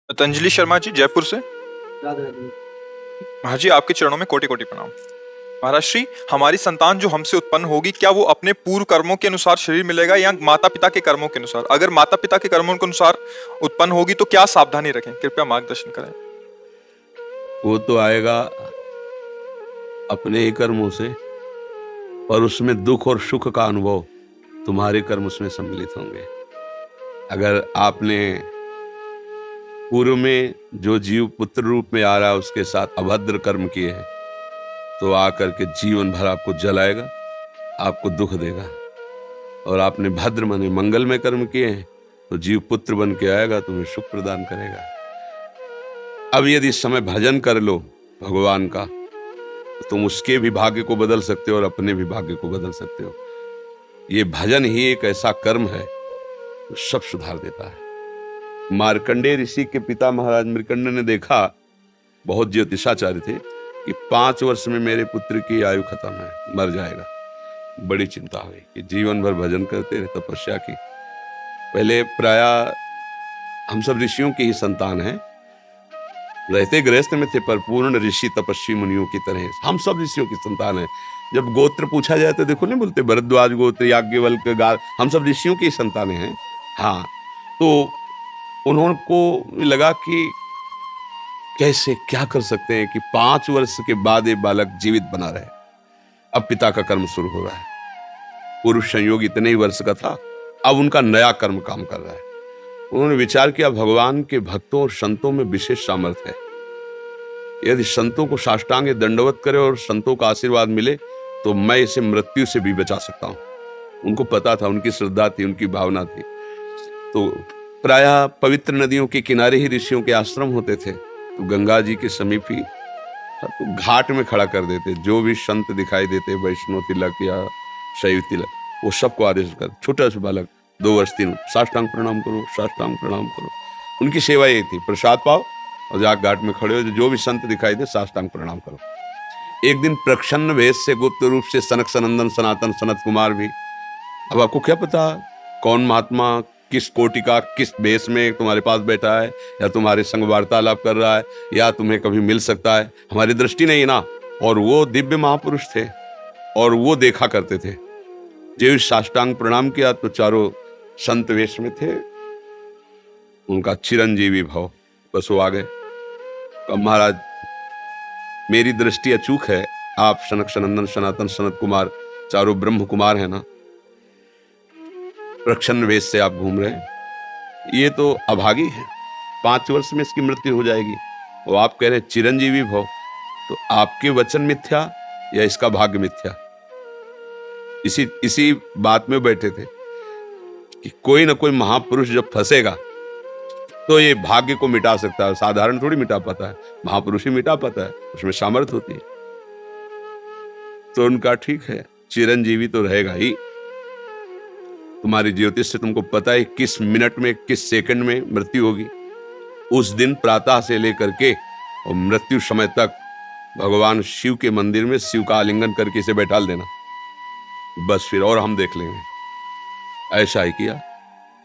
पतंजलि शर्मा जी, जयपुर से। राधे राधे। महाराज जी, आपके चरणों में कोटि कोटि प्रणाम। महाराज श्री, हमारी संतान जो हमसे उत्पन्न होगी, क्या वो अपने पूर्व कर्मों के अनुसार शरीर मिलेगा या माता पिता के कर्मों के अनुसार? अगर माता पिता के कर्मों के अनुसार उत्पन्न होगी तो क्या सावधानी रखें? कृपया मार्गदर्शन करें। वो तो आएगा अपने ही कर्मों से, पर उसमें दुख और सुख का अनुभव तुम्हारे कर्म उसमें सम्मिलित होंगे। अगर आपने पूर्व में जो जीव पुत्र रूप में आ रहा है उसके साथ अभद्र कर्म किए हैं, तो आकर के जीवन भर आपको जलाएगा, आपको दुख देगा। और आपने भद्र माने मंगल में कर्म किए हैं तो जीव पुत्र बन के आएगा, तुम्हें सुख प्रदान करेगा। अब यदि इस समय भजन कर लो भगवान का, तो तुम उसके भी भाग्य को बदल सकते हो और अपने भी भाग्य को बदल सकते हो। ये भजन ही एक ऐसा कर्म है जो सब सुधार देता है। मार्कंडेय ऋषि के पिता महाराज मृकंड ने देखा, बहुत ज्योतिषाचार्य थे, कि 5 वर्ष में मेरे पुत्र की आयु खत्म है, मर जाएगा। बड़ी चिंता हुई कि जीवन भर भजन करते रहे, तपस्या की। पहले प्राय हम सब ऋषियों की ही संतान हैं, रहते गृहस्थ में थे पर पूर्ण ऋषि तपस्वी मुनियों की तरह हम सब ऋषियों की संतान हैं। जब गोत्र पूछा जाए तो देखो नहीं बोलते भरद्वाज गोत्र, याज्ञवल्क्य, गार, हम सब ऋषियों की संतानें हैं। हाँ, तो उनको लगा कि कैसे क्या कर सकते हैं कि 5 वर्ष के बाद ये बालक जीवित बना रहे। अब पिता का कर्म शुरू हो रहा है। पूर्व संयोग इतने ही वर्ष का था, अब उनका नया कर्म काम कर रहा है। उन्होंने विचार किया, भगवान के भक्तों और संतों में विशेष सामर्थ्य है। यदि संतों को साष्टांग दंडवत करे और संतों का आशीर्वाद मिले तो मैं इसे मृत्यु से भी बचा सकता हूं। उनको पता था, उनकी श्रद्धा थी, उनकी भावना थी। तो प्रायः पवित्र नदियों के किनारे ही ऋषियों के आश्रम होते थे, तो गंगा जी के समीप ही तो घाट में खड़ा कर देते। जो भी संत दिखाई देते, वैष्णव तिलक या शैव तिलक, वो सबको आदेश कर, छोटा सा बालक 2 वर्ष 3, साष्टांग प्रणाम करो, साष्टांग प्रणाम करो। उनकी सेवा ये थी, प्रसाद पाओ और जाके घाट में खड़े हो, जो भी संत दिखाई दे साष्टांग प्रणाम करो। एक दिन प्रच्छन्न वेश से गुप्त रूप से सनक सनंदन सनातन सनत कुमार भी, अब आपको क्या पता कौन महात्मा किस कोटि का किस वेश में तुम्हारे पास बैठा है, या तुम्हारे संग वार्तालाप कर रहा है, या तुम्हें कभी मिल सकता है, हमारी दृष्टि नहीं ना। और वो दिव्य महापुरुष थे और वो देखा करते थे। जो साष्टांग प्रणाम किया तो चारों संत वेश में थे, उनका चिरंजीवी भव, बस वो आ गए। अब महाराज मेरी दृष्टि अचूक है, आप सनक सनंदन सनातन सनत कुमार चारों ब्रह्म कुमार है ना, प्रच्छन्न वेश से आप घूम रहे हैं, ये तो अभागी है, 5 वर्ष में इसकी मृत्यु हो जाएगी। और आप कह रहे चिरंजीवी भव, तो आपके वचन मिथ्या या इसका भाग्य मिथ्या? इसी बात में बैठे थे कि कोई ना कोई महापुरुष जब फंसेगा तो ये भाग्य को मिटा सकता है, साधारण थोड़ी मिटा पाता है, महापुरुष ही मिटा पाता है, उसमें सामर्थ्य होती है। तो उनका ठीक है, चिरंजीवी तो रहेगा ही। तुम्हारी ज्योतिष से तुमको पता है किस मिनट में किस सेकंड में मृत्यु होगी। उस दिन प्रातः से लेकर के और मृत्यु समय तक भगवान शिव के मंदिर में शिव का आलिंगन करके इसे बैठा देना, बस फिर और हम देख लेंगे। ऐसा ही किया।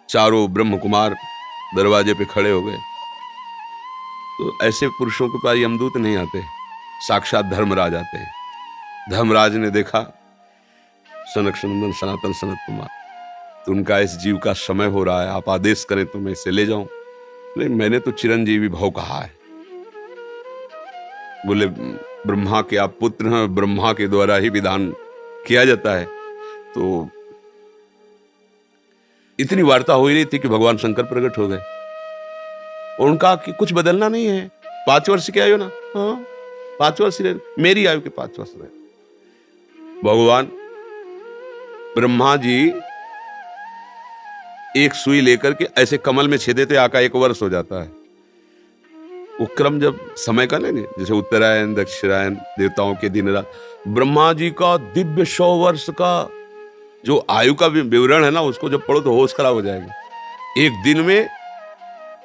चारों ब्रह्म कुमार दरवाजे पे खड़े हो गए। तो ऐसे पुरुषों के पास यमदूत नहीं आते, साक्षात धर्मराज आते हैं। धर्मराज ने देखा सनक सनंदन सनातन सनत कुमार, तो उनका इस जीव का समय हो रहा है, आप आदेश करें तो मैं इसे ले जाऊं। बोले मैंने तो चिरंजीवी भव कहा है। बोले ब्रह्मा के आप पुत्र हैं, ब्रह्मा के द्वारा ही विधान किया जाता है। तो इतनी वार्ता हो ही रही थी कि भगवान शंकर प्रकट हो गए और उनका कि कुछ बदलना नहीं है, 5 वर्ष की आयु ना, हाँ 5 वर्ष रहे, मेरी आयु के 5 वर्ष रहे। भगवान ब्रह्मा जी एक सुई लेकर के ऐसे कमल में छेदे थे, आका 1 वर्ष हो जाता है। वो क्रम जब समय का नहीं, जैसे उत्तरायण दक्षिणायन देवताओं के दिन रात, ब्रह्मा जी का दिव्य 100 वर्ष का जो आयु का विवरण है ना, उसको जब पढ़ो तो होश खराब हो जाएगा। एक दिन में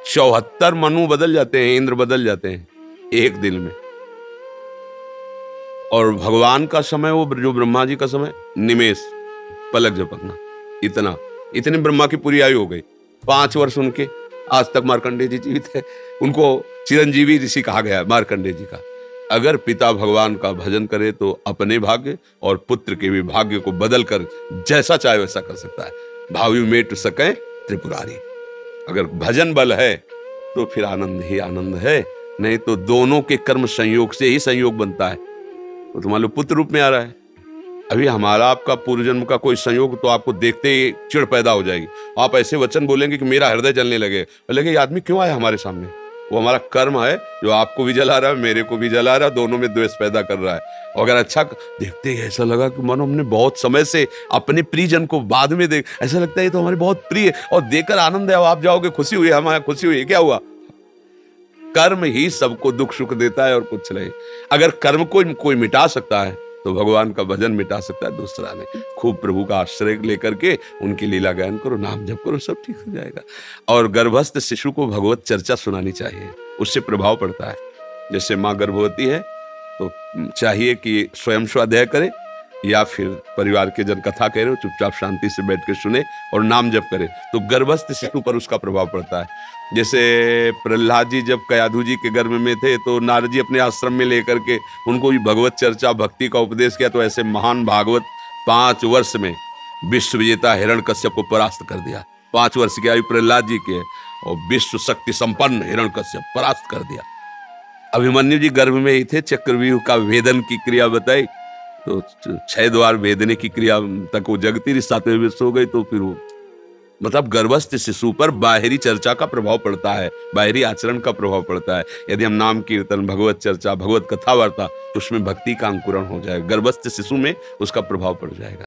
74 मनु बदल जाते हैं, इंद्र बदल जाते हैं एक दिन में। और भगवान का समय, वो जो ब्रह्मा जी का समय, निमेष, पलक झपकना, इतनी ब्रह्मा की पूरी आयु हो गई। 5 वर्ष उनके आज तक मार्कंडेय जी जीवित है, उनको चिरंजीवी ऋषि कहा गया है मार्कंडेय जी का। अगर पिता भगवान का भजन करे तो अपने भाग्य और पुत्र के भी भाग्य को बदल कर जैसा चाहे वैसा कर सकता है। भावी मेट सके त्रिपुरारी। अगर भजन बल है तो फिर आनंद ही आनंद है, नहीं तो दोनों के कर्म संयोग से ही संयोग बनता है। तो तुम्हारे लो पुत्र रूप में आ रहा है। अभी हमारा आपका पूर्व जन्म का कोई संयोग तो आपको देखते ही चिढ़ पैदा हो जाएगी। आप ऐसे वचन बोलेंगे कि मेरा हृदय जलने लगे, बोलेंगे ये आदमी क्यों आया हमारे सामने। वो हमारा कर्म है जो आपको भी जला रहा है, मेरे को भी जला रहा है, दोनों में द्वेष पैदा कर रहा है। और अगर अच्छा देखते ही ऐसा लगा कि मानो हमने बहुत समय से अपने प्रियजन को बाद में देख, ऐसा लगता है ये तो हमारे बहुत प्रिय और देखकर आनंद है, आप जाओगे खुशी हुई, हमारे खुशी हुई, क्या हुआ। कर्म ही सबको दुख सुख देता है और कुछ नहीं। अगर कर्म को कोई मिटा सकता है तो भगवान का भजन मिटा सकता है दूसरा नहीं। खूब प्रभु का आश्रय लेकर के उनकी लीला गायन करो, नाम जप करो, सब ठीक हो जाएगा। और गर्भस्थ शिशु को भगवत चर्चा सुनानी चाहिए, उससे प्रभाव पड़ता है। जैसे माँ गर्भवती है तो चाहिए कि स्वयं स्वाध्याय करे या फिर परिवार के जन कथा कह रहे हो चुपचाप शांति से बैठ के सुने और नाम जप करे, तो गर्भस्थ शिशु पर उसका प्रभाव पड़ता है। जैसे प्रहलाद जी जब कयाधु जी के गर्भ में थे तो नारद जी अपने आश्रम में लेकर के उनको भी भगवत चर्चा भक्ति का उपदेश किया, तो ऐसे महान भागवत 5 वर्ष में विश्व विजेता हिरण्यकश्यप को परास्त कर दिया। 5 वर्ष की आयु प्रहलाद जी की है और विश्व शक्ति संपन्न हिरण्यकश्यप परास्त कर दिया। अभिमन्यु जी गर्भ में ही थे, चक्रव्यूह का वेदन की क्रिया बताई तो 6 द्वार वेदने की क्रिया तक वो जगती रही, 7वें वर्ष हो गई तो फिर वो मतलब गर्भस्थ शिशु पर बाहरी चर्चा का प्रभाव पड़ता है, बाहरी आचरण का प्रभाव पड़ता है। यदि हम नाम कीर्तन भगवत चर्चा भगवत कथा वार्ता तो उसमें भक्ति का अंकुरण हो जाएगा, गर्भस्थ शिशु में उसका प्रभाव पड़ जाएगा।